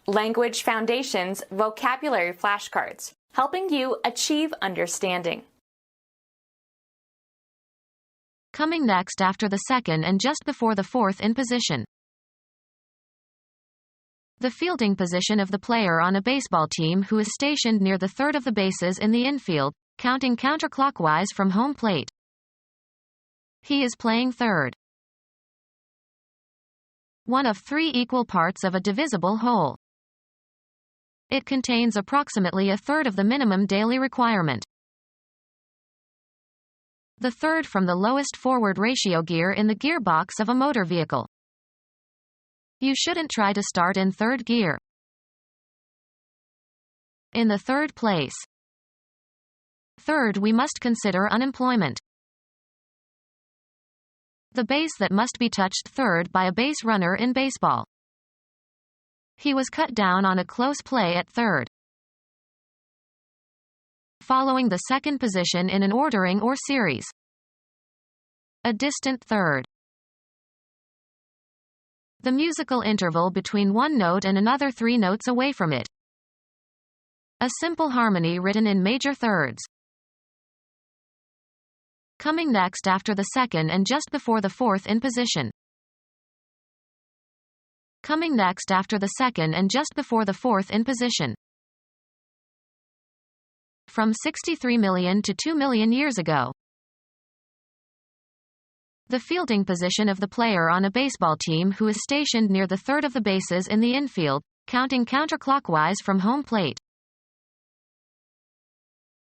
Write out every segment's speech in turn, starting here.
Language Foundations Vocabulary Flashcards, helping you achieve understanding. Coming next after the second and just before the fourth in position. The fielding position of the player on a baseball team who is stationed near the third of the bases in the infield, counting counterclockwise from home plate. He is playing third. One of three equal parts of a divisible whole. It contains approximately a third of the minimum daily requirement. The third from the lowest forward ratio gear in the gearbox of a motor vehicle. You shouldn't try to start in third gear. In the third place. Third, we must consider unemployment. The base that must be touched third by a base runner in baseball. He was cut down on a close play at third. Following the second position in an ordering or series. A distant third. The musical interval between one note and another 3 notes away from it. A simple harmony written in major thirds. Coming next after the second and just before the fourth in position. Coming next after the second and just before the fourth in position. From 63 million to 2 million years ago. The fielding position of the player on a baseball team who is stationed near the third of the bases in the infield, counting counterclockwise from home plate.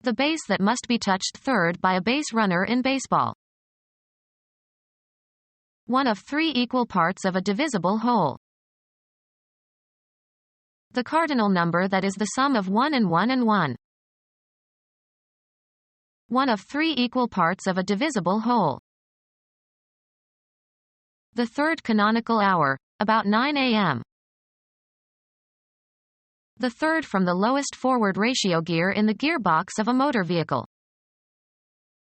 The base that must be touched third by a base runner in baseball. One of three equal parts of a divisible whole. The cardinal number that is the sum of 1 and 1 and 1. One of three equal parts of a divisible whole. The third canonical hour, about 9 a.m. The third from the lowest forward ratio gear in the gearbox of a motor vehicle.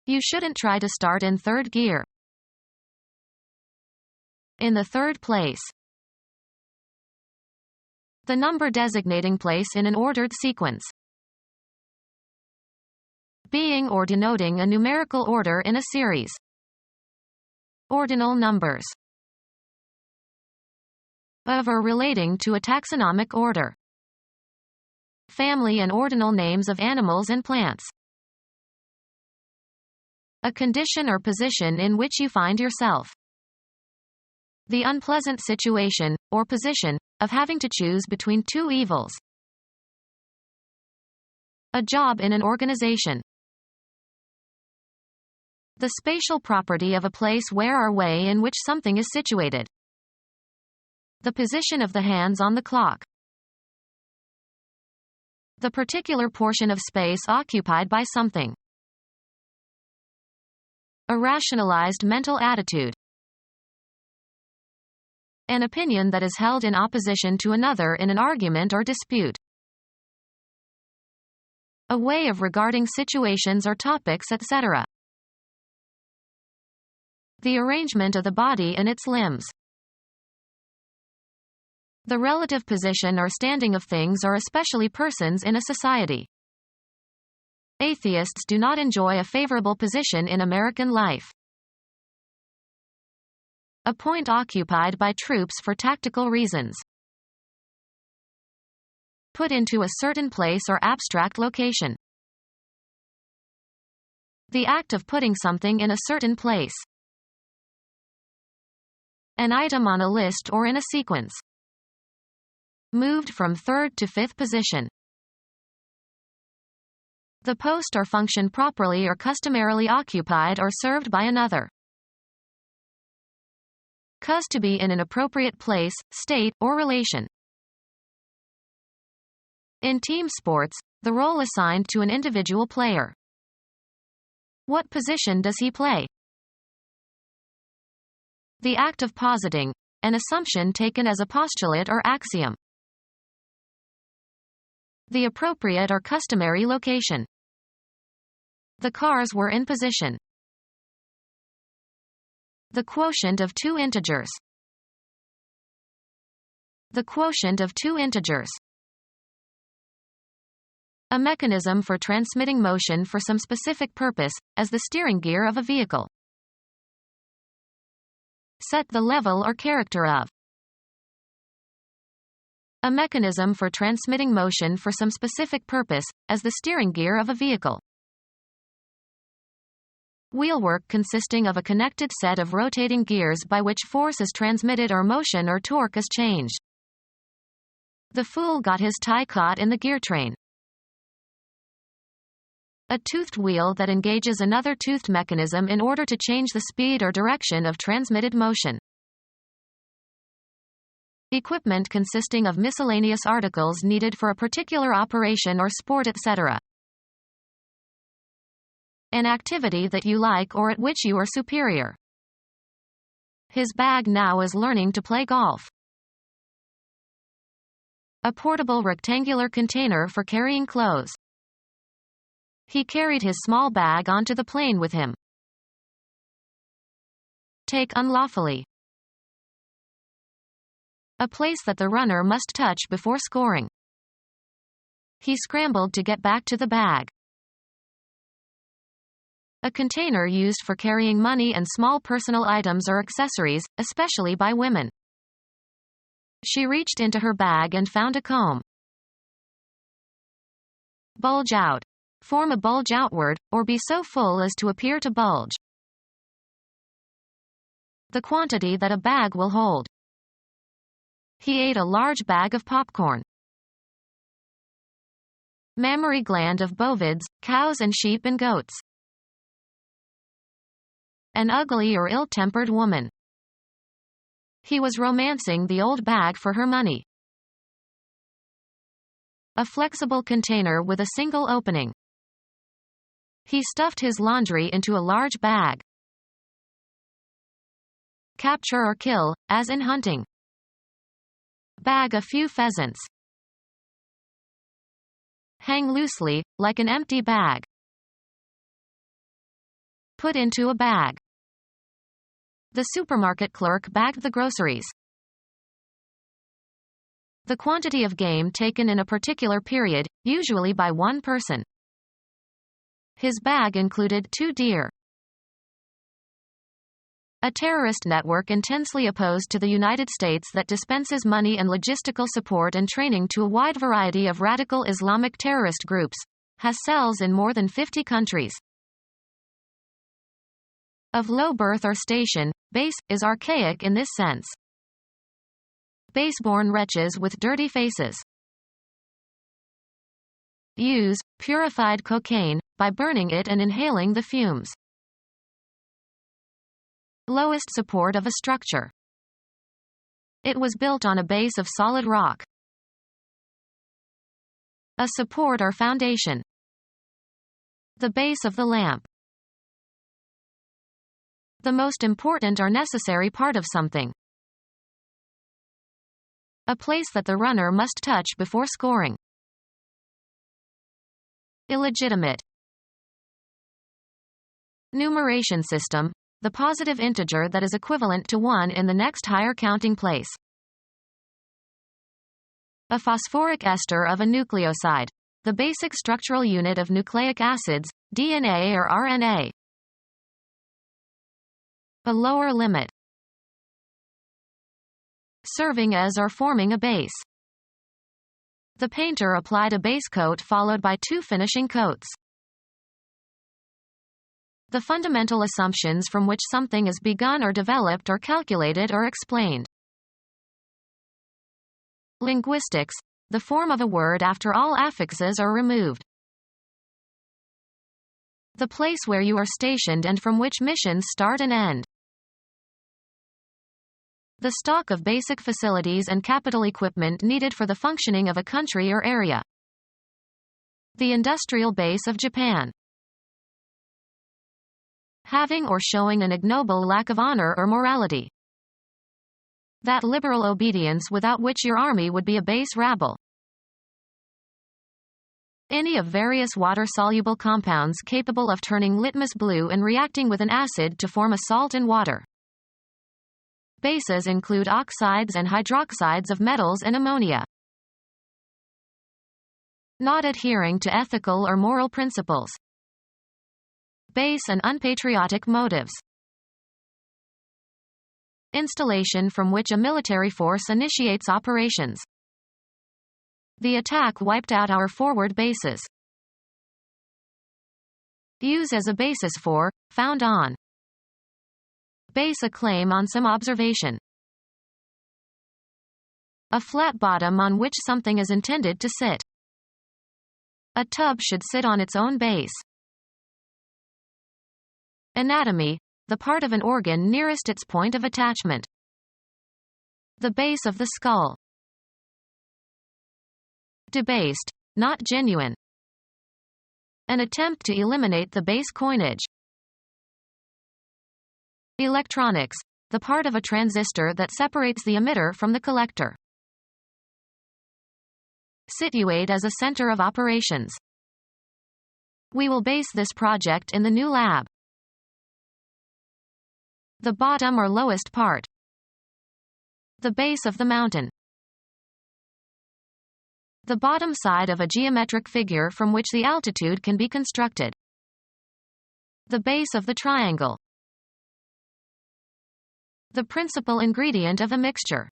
You shouldn't try to start in third gear. In the third place. The number designating place in an ordered sequence. Being or denoting a numerical order in a series. Ordinal numbers. Of or relating to a taxonomic order. Family and ordinal names of animals and plants. A condition or position in which you find yourself. The unpleasant situation, or position, of having to choose between two evils. A job in an organization. The spatial property of a place where or way in which something is situated. The position of the hands on the clock. The particular portion of space occupied by something. A rationalized mental attitude. An opinion that is held in opposition to another in an argument or dispute. A way of regarding situations or topics, etc. The arrangement of the body and its limbs. The relative position or standing of things or especially persons in a society. Atheists do not enjoy a favorable position in American life. A point occupied by troops for tactical reasons. Put into a certain place or abstract location. The act of putting something in a certain place. An item on a list or in a sequence. Moved from third to fifth position. The post or function properly or customarily occupied or served by another. Cause to be in an appropriate place, state, or relation. In team sports, the role assigned to an individual player. What position does he play? The act of positing, an assumption taken as a postulate or axiom. The appropriate or customary location. The cars were in position. The quotient of two integers. The quotient of two integers. A mechanism for transmitting motion for some specific purpose, as the steering gear of a vehicle. Set the level or character of. A mechanism for transmitting motion for some specific purpose, as the steering gear of a vehicle. Wheelwork consisting of a connected set of rotating gears by which force is transmitted or motion or torque is changed. The fool got his tie caught in the gear train. A toothed wheel that engages another toothed mechanism in order to change the speed or direction of transmitted motion. Equipment consisting of miscellaneous articles needed for a particular operation or sport, etc. An activity that you like or at which you are superior. His bag now is learning to play golf. A portable rectangular container for carrying clothes. He carried his small bag onto the plane with him. Take unlawfully. A place that the runner must touch before scoring. He scrambled to get back to the bag. A container used for carrying money and small personal items or accessories, especially by women. She reached into her bag and found a comb. Bulge out. Form a bulge outward, or be so full as to appear to bulge. The quantity that a bag will hold. He ate a large bag of popcorn. Mammary gland of bovids, cows and sheep and goats. An ugly or ill-tempered woman. He was romancing the old bag for her money. A flexible container with a single opening. He stuffed his laundry into a large bag. Capture or kill, as in hunting. Bag a few pheasants. Hang loosely, like an empty bag. Put into a bag. The supermarket clerk bagged the groceries. The quantity of game taken in a particular period, usually by one person. His bag included 2 deer. A terrorist network intensely opposed to the United States that dispenses money and logistical support and training to a wide variety of radical Islamic terrorist groups, has cells in more than 50 countries. Of low birth or station, base, is archaic in this sense. Base-born wretches with dirty faces. Use purified cocaine, by burning it and inhaling the fumes. Lowest support of a structure. It was built on a base of solid rock. A support or foundation. The base of the lamp. The most important or necessary part of something. A place that the runner must touch before scoring. Illegitimate. Numeration system, the positive integer that is equivalent to 1 in the next higher counting place. A phosphoric ester of a nucleoside, the basic structural unit of nucleic acids, DNA or RNA. A lower limit. Serving as or forming a base. The painter applied a base coat followed by 2 finishing coats. The fundamental assumptions from which something is begun or developed or calculated or explained. Linguistics, the form of a word after all affixes are removed. The place where you are stationed and from which missions start and end. The stock of basic facilities and capital equipment needed for the functioning of a country or area. The industrial base of Japan. Having or showing an ignoble lack of honor or morality. That liberal obedience without which your army would be a base rabble. Any of various water-soluble compounds capable of turning litmus blue and reacting with an acid to form a salt and water. Bases include oxides and hydroxides of metals and ammonia. Not adhering to ethical or moral principles. Base and unpatriotic motives. Installation from which a military force initiates operations. The attack wiped out our forward bases. Use as a basis for, found on. Base a claim on some observation. A flat bottom on which something is intended to sit. A tub should sit on its own base. Anatomy, the part of an organ nearest its point of attachment. The base of the skull. Debased, not genuine. An attempt to eliminate the base coinage. Electronics, the part of a transistor that separates the emitter from the collector. Situate as a center of operations. We will base this project in the new lab. The bottom or lowest part. The base of the mountain. The bottom side of a geometric figure from which the altitude can be constructed. The base of the triangle. The principal ingredient of a mixture.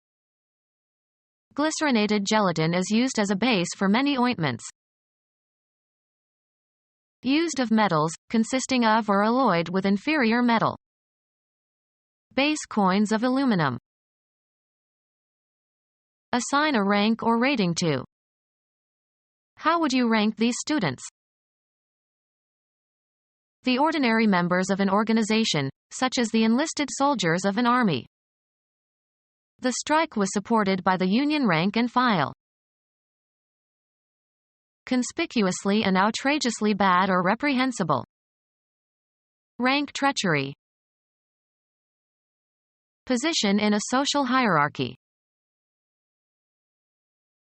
Glycerinated gelatin is used as a base for many ointments. Used of metals, consisting of or alloyed with inferior metal. Base coins of aluminum. Assign a rank or rating to. How would you rank these students? The ordinary members of an organization, such as the enlisted soldiers of an army. The strike was supported by the Union rank and file. Conspicuously and outrageously bad or reprehensible. Rank treachery. Position in a social hierarchy.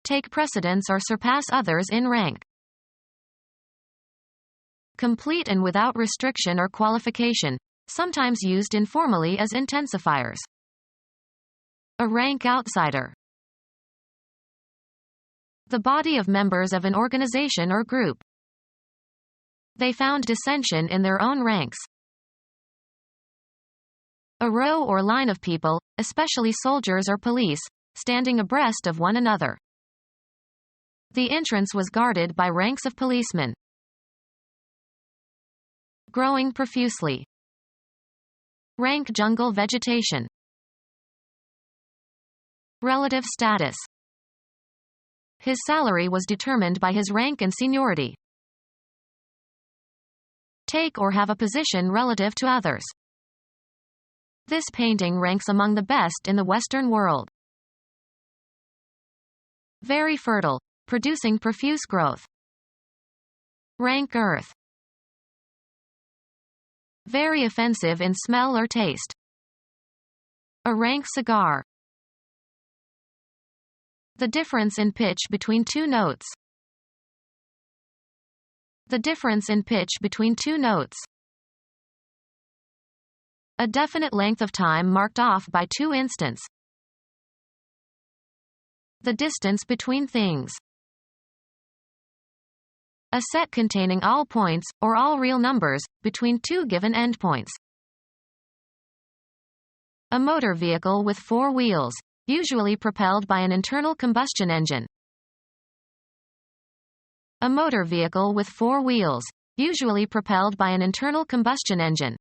Take precedence or surpass others in rank. Complete and without restriction or qualification, sometimes used informally as intensifiers. A rank outsider. The body of members of an organization or group. They found dissension in their own ranks. A row or line of people, especially soldiers or police, standing abreast of one another. The entrance was guarded by ranks of policemen. Growing profusely. Rank jungle vegetation. Relative status. His salary was determined by his rank and seniority. Take or have a position relative to others. This painting ranks among the best in the Western world. Very fertile, producing profuse growth. Rank earth. Very offensive in smell or taste. A rank cigar. The difference in pitch between two notes. The difference in pitch between two notes. A definite length of time marked off by two instants. The distance between things. A set containing all points, or all real numbers, between two given endpoints. A motor vehicle with four wheels, usually propelled by an internal combustion engine. A motor vehicle with four wheels, usually propelled by an internal combustion engine.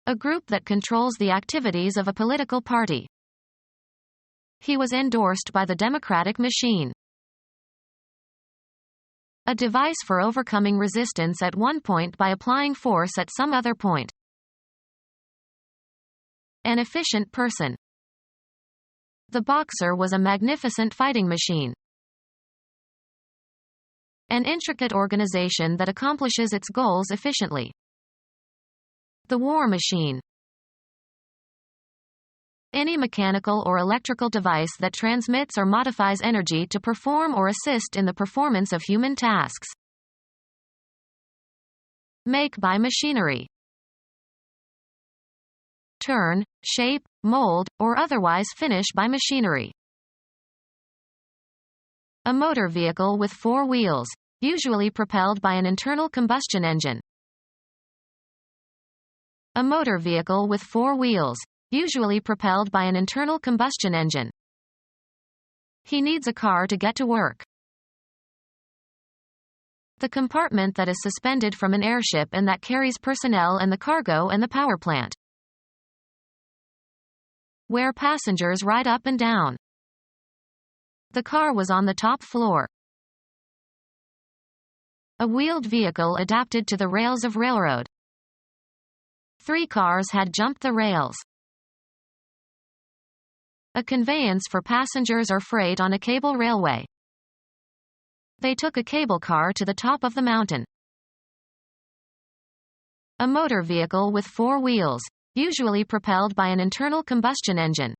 A group that controls the activities of a political party. He was endorsed by the democratic machine. A device for overcoming resistance at one point by applying force at some other point. An efficient person. The boxer was a magnificent fighting machine. An intricate organization that accomplishes its goals efficiently. The war machine. Any mechanical or electrical device that transmits or modifies energy to perform or assist in the performance of human tasks. Make by machinery. turn, shape, mold, or otherwise finish by machinery. A motor vehicle with 4 wheels, usually propelled by an internal combustion engine. A motor vehicle with 4 wheels, usually propelled by an internal combustion engine. He needs a car to get to work. The compartment that is suspended from an airship and that carries personnel and the cargo and the power plant. Where passengers ride up and down. The car was on the top floor. A wheeled vehicle adapted to the rails of railroad. 3 cars had jumped the rails. A conveyance for passengers or freight on a cable railway. They took a cable car to the top of the mountain. A motor vehicle with 4 wheels, usually propelled by an internal combustion engine.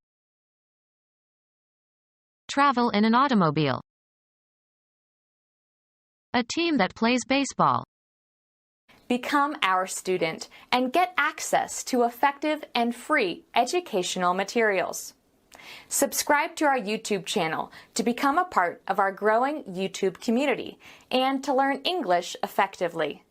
Travel in an automobile. A team that plays baseball. Become our student and get access to effective and free educational materials. Subscribe to our YouTube channel to become a part of our growing YouTube community and to learn English effectively.